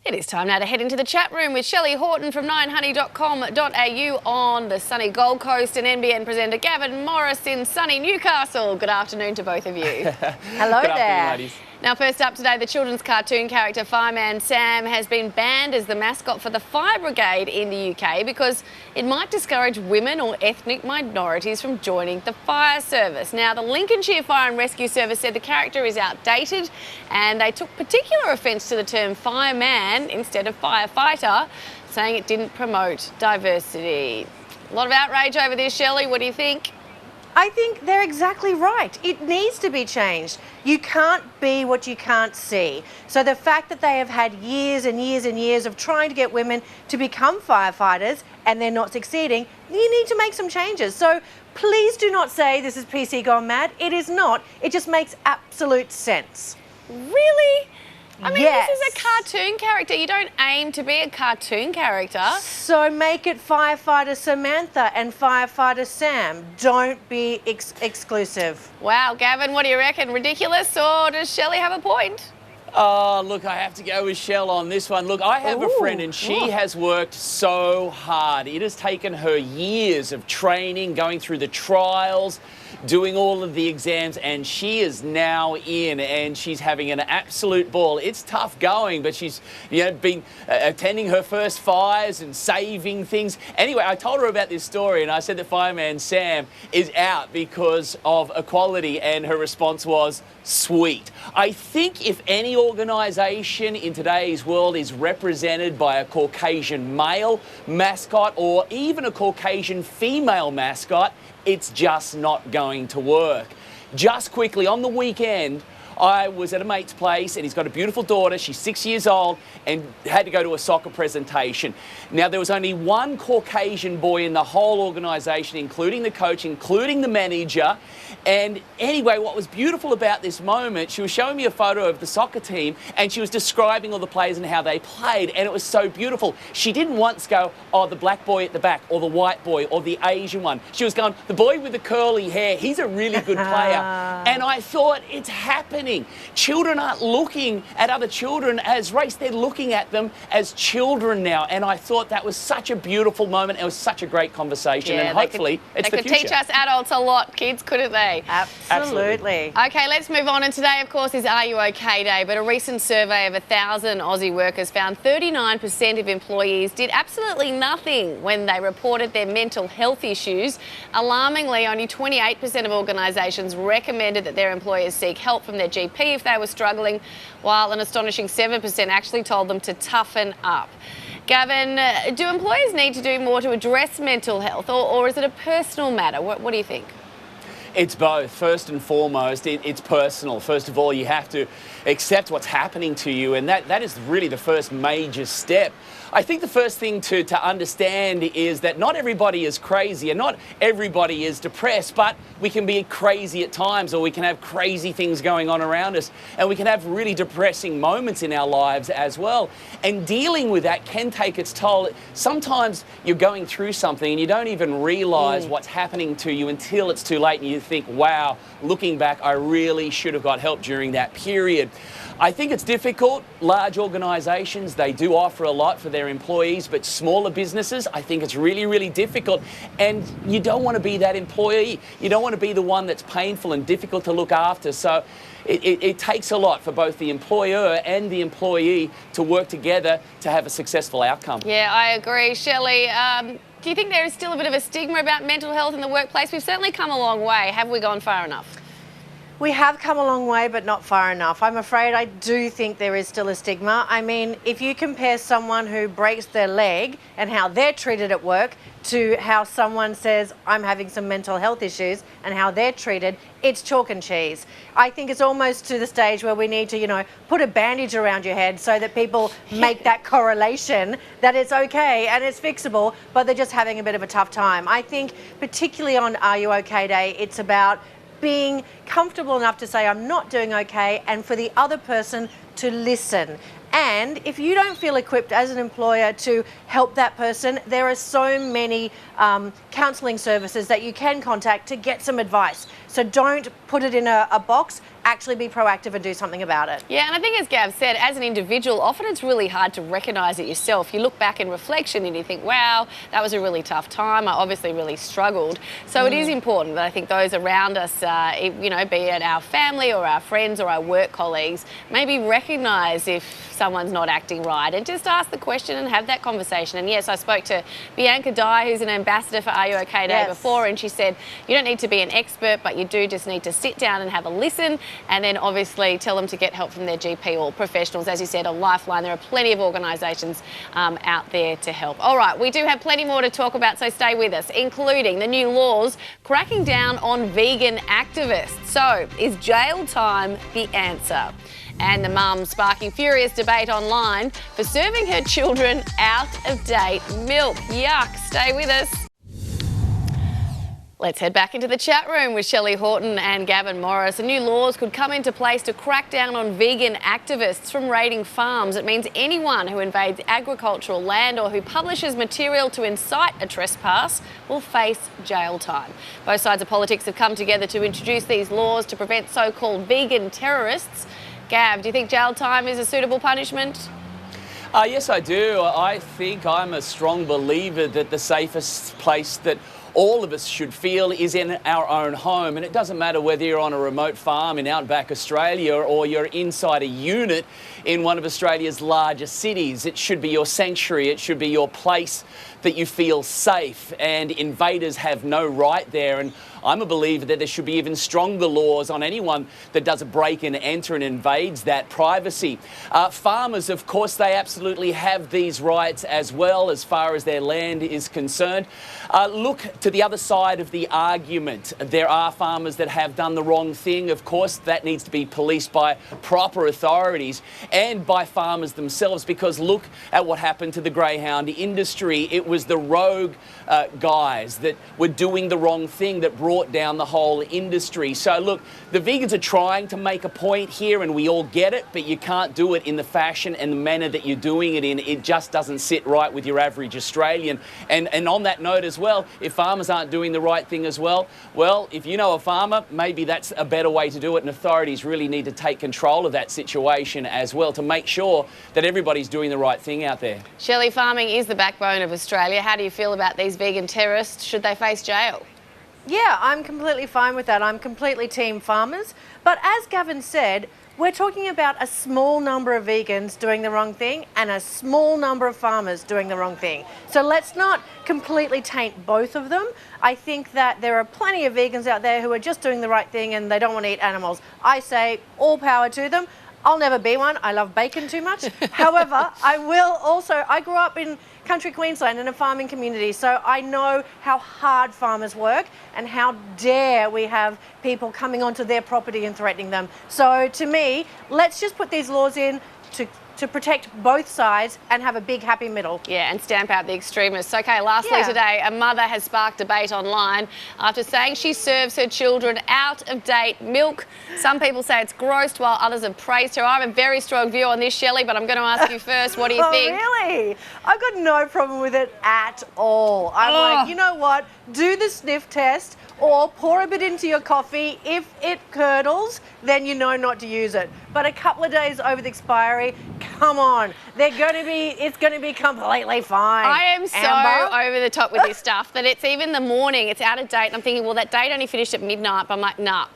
It is time now to head into the chat room with Shelley Horton from 9honey.com.au on the sunny Gold Coast and NBN presenter Gavin Morris in sunny Newcastle. Good afternoon to both of you. Hello Good there. afternoon, ladies. Now, first up today, the children's cartoon character Fireman Sam has been banned as the mascot for the Fire Brigade in the UK because it might discourage women or ethnic minorities from joining the fire service. Now, the Lincolnshire Fire and Rescue Service said the character is outdated and they took particular offence to the term fireman instead of firefighter, saying it didn't promote diversity. A lot of outrage over this, Shelley. What do you think? I think they're exactly right. It needs to be changed. You can't be what you can't see. So the fact that they have had years and years and years of trying to get women to become firefighters and they're not succeeding, you need to make some changes. So please do not say this is PC gone mad. It is not. It just makes absolute sense. Really? I mean, Yes. This is a cartoon character. You don't aim to be a cartoon character. So make it Firefighter Samantha and Firefighter Sam. Don't be exclusive. Wow, Gavin, what do you reckon? Ridiculous, or does Shelley have a point? Oh, look, I have to go with Shell on this one. Look, I have a friend and she has worked so hard. It has taken her years of training, going through the trials, doing all of the exams, and she is now in and she's having an absolute ball. It's tough going, but she's been attending her first fires and saving things. Anyway, I told her about this story and I said that Fireman Sam is out because of equality, and her response was, sweet. I think if any organisation in today's world is represented by a Caucasian male mascot or even a Caucasian female mascot, it's just not going to work. Just quickly, on the weekend, I was at a mate's place and he's got a beautiful daughter. She's 6 years old and had to go to a soccer presentation. Now, there was only one Caucasian boy in the whole organisation, including the coach, including the manager. And anyway, what was beautiful about this moment, she was showing me a photo of the soccer team and she was describing all the players and how they played, and it was so beautiful. She didn't once go, oh, the black boy at the back, or the white boy, or the Asian one. She was going, the boy with the curly hair, he's a really good player. And I thought, it's happening. Children aren't looking at other children as race, they're looking at them as children now. And I thought that was such a beautiful moment. It was such a great conversation, and hopefully it's the future. They could teach us adults a lot, kids, couldn't they? Absolutely. Okay, let's move on. And today, of course, is Are You OK Day, but a recent survey of 1,000 Aussie workers found 39% of employees did absolutely nothing when they reported their mental health issues. Alarmingly, only 28% of organisations recommended that their employers seek help from their GP if they were struggling, while an astonishing 7% actually told them to toughen up. Gavin, do employers need to do more to address mental health, or is it a personal matter? What do you think? It's both. First and foremost, it's personal. First of all, you have to accept what's happening to you, and that is really the first major step. I think the first thing to understand is that not everybody is crazy and not everybody is depressed, but we can be crazy at times, or we can have crazy things going on around us, and we can have really depressing moments in our lives as well. And dealing with that can take its toll. Sometimes you're going through something and you don't even realise what's happening to you until it's too late, and you think, wow, looking back, I really should have got help during that period. I think it's difficult. Large organisations, they do offer a lot for their employees, but smaller businesses, I think it's really, really difficult. And you don't want to be that employee. You don't want to be the one that's painful and difficult to look after. So it takes a lot for both the employer and the employee to work together to have a successful outcome. Yeah, I agree. Shelley, do you think there is still a bit of a stigma about mental health in the workplace? We've certainly come a long way. Have we gone far enough? We have come a long way, but not far enough. I'm afraid I do think there is still a stigma. I mean, if you compare someone who breaks their leg and how they're treated at work to how someone says, I'm having some mental health issues, and how they're treated, it's chalk and cheese. I think it's almost to the stage where we need to, put a bandage around your head so that people make that correlation that it's okay and it's fixable, but they're just having a bit of a tough time. I think particularly on Are You OK Day, it's about being comfortable enough to say I'm not doing okay, and for the other person to listen And if you don't feel equipped as an employer to help that person, there are so many counselling services that you can contact to get some advice. So don't put it in a box, actually be proactive and do something about it. Yeah, and I think as Gav said, as an individual, often it's really hard to recognise it yourself. You look back in reflection and you think, wow, that was a really tough time. I obviously really struggled. So it is important that I think those around us, you know, be it our family or our friends or our work colleagues, maybe recognise if someone's not acting right and just ask the question and have that conversation. And yes, I spoke to Bianca Dye, who's an ambassador for Are You OK Day before, and she said, you don't need to be an expert, but you do just need to sit down and have a listen, and then obviously tell them to get help from their GP or professionals. As you said, a lifeline. There are plenty of organisations out there to help. All right, we do have plenty more to talk about, so stay with us, including the new laws cracking down on vegan activists. So, is jail time the answer? And the mum sparking furious debate online for serving her children out-of-date milk. Yuck. Stay with us. Let's head back into the chat room with Shelley Horton and Gavin Morris. The new laws could come into place to crack down on vegan activists from raiding farms. It means anyone who invades agricultural land or who publishes material to incite a trespass will face jail time. Both sides of politics have come together to introduce these laws to prevent so-called vegan terrorists. Gav, do you think jail time is a suitable punishment? Yes, I do. I think I'm a strong believer that the safest place that all of us should feel is in our own home. And it doesn't matter whether you're on a remote farm in outback Australia or you're inside a unit in one of Australia's largest cities. It should be your sanctuary. It should be your place that you feel safe, and invaders have no right there. And I'm a believer that there should be even stronger laws on anyone that does a break and enter and invades that privacy. Farmers, of course, they absolutely have these rights as well as far as their land is concerned. Look to the other side of the argument. There are farmers that have done the wrong thing. Of course, that needs to be policed by proper authorities and by farmers themselves, because look at what happened to the greyhound industry. It was the rogue guys that were doing the wrong thing that brought down the whole industry. So look, the vegans are trying to make a point here, and we all get it, but you can't do it in the fashion and the manner that you're doing it in. It just doesn't sit right with your average Australian. And on that note as well, if farmers aren't doing the right thing as well, if you know a farmer, maybe that's a better way to do it, and authorities really need to take control of that situation as well to make sure that everybody's doing the right thing out there. Shelley, farming is the backbone of Australia. How do you feel about these vegan terrorists? Should they face jail? Yeah, I'm completely fine with that. I'm completely team farmers. But as Gavin said, we're talking about a small number of vegans doing the wrong thing and a small number of farmers doing the wrong thing. So let's not completely taint both of them. I think that there are plenty of vegans out there who are just doing the right thing and they don't want to eat animals. I say all power to them. I'll never be one. I love bacon too much. However, I grew up in country Queensland in a farming community, so I know how hard farmers work and how dare we have people coming onto their property and threatening them. So to me, let's just put these laws in to protect both sides and have a big happy middle. Yeah, and stamp out the extremists. Okay, lastly today, a mother has sparked debate online after saying she serves her children out-of-date milk. Some people say it's gross, while others have praised her. I have a very strong view on this, Shelley, but I'm going to ask you first, what do you think? Really? I've got no problem with it at all. I'm like, you know what? Do the sniff test or pour a bit into your coffee. If it curdles, then you know not to use it. But a couple of days over the expiry, come on. It's going to be completely fine. I am so over the top with this stuff that it's even the morning, it's out of date. And I'm thinking, well, that date only finished at midnight. But I'm like, nah,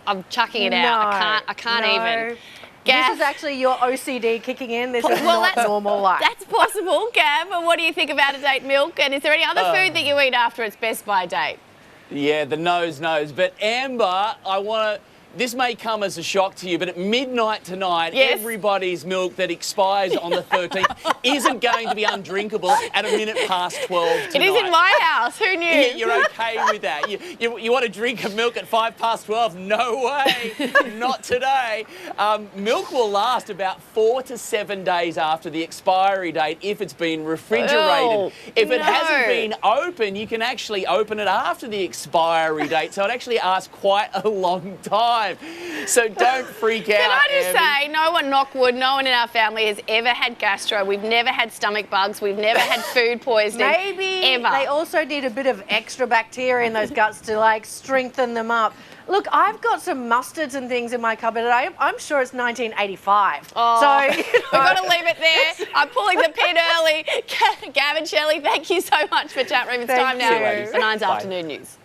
I'm chucking it out. I can't even. Gav, this is actually your OCD kicking in. This is not normal life. That's possible, Gav. But what do you think of out-of-date milk? And is there any other food that you eat after its best by date? Yeah, the nose. But Amber, this may come as a shock to you, but at midnight tonight, everybody's milk that expires on the 13th isn't going to be undrinkable at a minute past 12 tonight. It is in my house. Who knew? You're okay with that. You want to drink a milk at 12:05? No way. Not today. Milk will last about 4 to 7 days after the expiry date if it's been refrigerated. If it hasn't been open, you can actually open it after the expiry date. So it actually lasts quite a long time. time. So don't freak out. Can I just Abby. say, no one, knock wood, no one in our family has ever had gastro. We've never had stomach bugs. We've never had food poisoning. Maybe ever. they also need a bit of extra bacteria in those guts to like strengthen them up. Look, I've got some mustards and things in my cupboard, and I'm sure it's 1985. Oh, So we've got to leave it there. I'm pulling the pin early. Gavin, Shelley, thank you so much for chat room. It's Thank time now you. for Nine's Bye. Afternoon News.